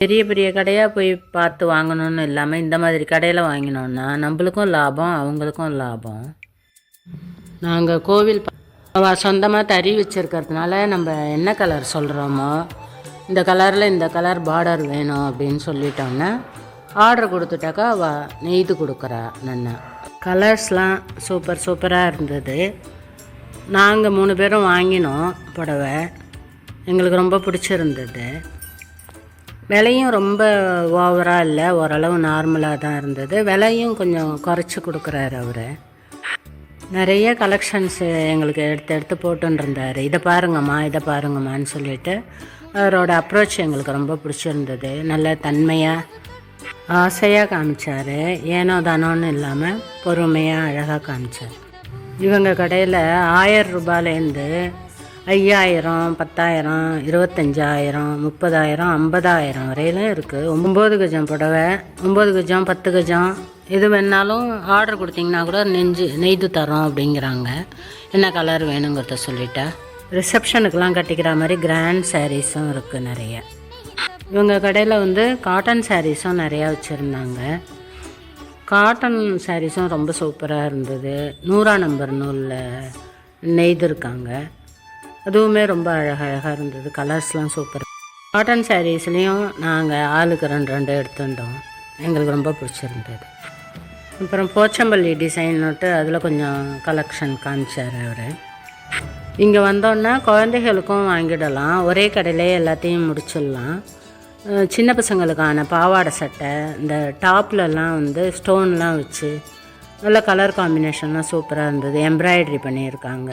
பெரிய பெரிய கடையாக போய் பார்த்து வாங்கணுன்னு இல்லாமல் இந்த மாதிரி கடையில் வாங்கினோன்னா நம்மளுக்கும் லாபம், அவங்களுக்கும் லாபம். நாங்கள் கோவில் சொந்தமாக தறி வச்சுருக்கிறதுனால நம்ம என்ன கலர் சொல்கிறோமோ, இந்த கலரில் இந்த கலர் பார்டர் வேணும் அப்படின்னு சொல்லிட்டோன்னா ஆர்டர் கொடுத்துட்டாக்கா நெய்து கொடுக்குறா. நல்லா கலர்ஸ்லாம் சூப்பராக இருந்தது. நாங்கள் 3 பேரும் வாங்கினோம் புடவை. எங்களுக்கு ரொம்ப பிடிச்சிருந்தது. விலையும் ரொம்ப ஓவராக இல்லை, ஓரளவு நார்மலாக தான் இருந்தது. விலையும் கொஞ்சம் குறைச்சி கொடுக்குறாரு அவர். நிறைய கலெக்ஷன்ஸு எங்களுக்கு எடுத்து போட்டுருந்தார். இதை பாருங்கம்மான்னு சொல்லிட்டு அவரோட அப்ரோச் எங்களுக்கு ரொம்ப பிடிச்சிருந்தது. நல்ல தன்மையாக ஆசையாக காமிச்சார். ஏனோ தானோன்னு இல்லாமல் பொறுமையாக அழகாக காமிச்சார். இவங்க கடையில் 1000 ரூபாயிலேருந்து 5000, 10,000, 25,000, 30,000, 50,000 வரையிலும் இருக்குது. 9 கஜம் புடவை, 9 கஜம், 10 கஜம் எது வேணாலும் ஆர்டர் கொடுத்தீங்கன்னா கூட நெய்து தரோம் அப்படிங்கிறாங்க. என்ன கலர் வேணுங்கிறத சொல்லிட்டா. ரிசப்ஷனுக்கெலாம் கட்டிக்கிற மாதிரி கிராண்ட் சாரீஸும் இருக்குது நிறைய. இவங்க கடையில் காட்டன் சாரீஸும் நிறையா வச்சுருந்தாங்க. காட்டன் சாரீஸும் ரொம்ப சூப்பராக இருந்தது. 100ஆம் நம்பர் நூலில் நெய்திருக்காங்க. அதுவுமே ரொம்ப அழகாக இருந்தது. கலர்ஸ்லாம் சூப்பர். காட்டன் சாரீஸ்லேயும் நாங்கள் ஆளுக்கு 2 எடுத்துட்டோம். எங்களுக்கு ரொம்ப பிடிச்சிருந்தது. அப்புறம் போச்சம்பள்ளி டிசைன்னுட்டு அதில் கொஞ்சம் கலெக்ஷன் காமிச்சார் அவர். இங்கே வந்தோன்னா குழந்தைகளுக்கும் வாங்கிடலாம், ஒரே கடையிலே எல்லாத்தையும் முடிச்சிடலாம். சின்ன பசங்களுக்கான பாவாடை சட்டை, இந்த டாப்லலாம் ஸ்டோன்லாம் வச்சு நல்ல கலர் காம்பினேஷன்லாம் சூப்பராக இருந்தது. எம்ப்ராய்டரி பண்ணியிருக்காங்க.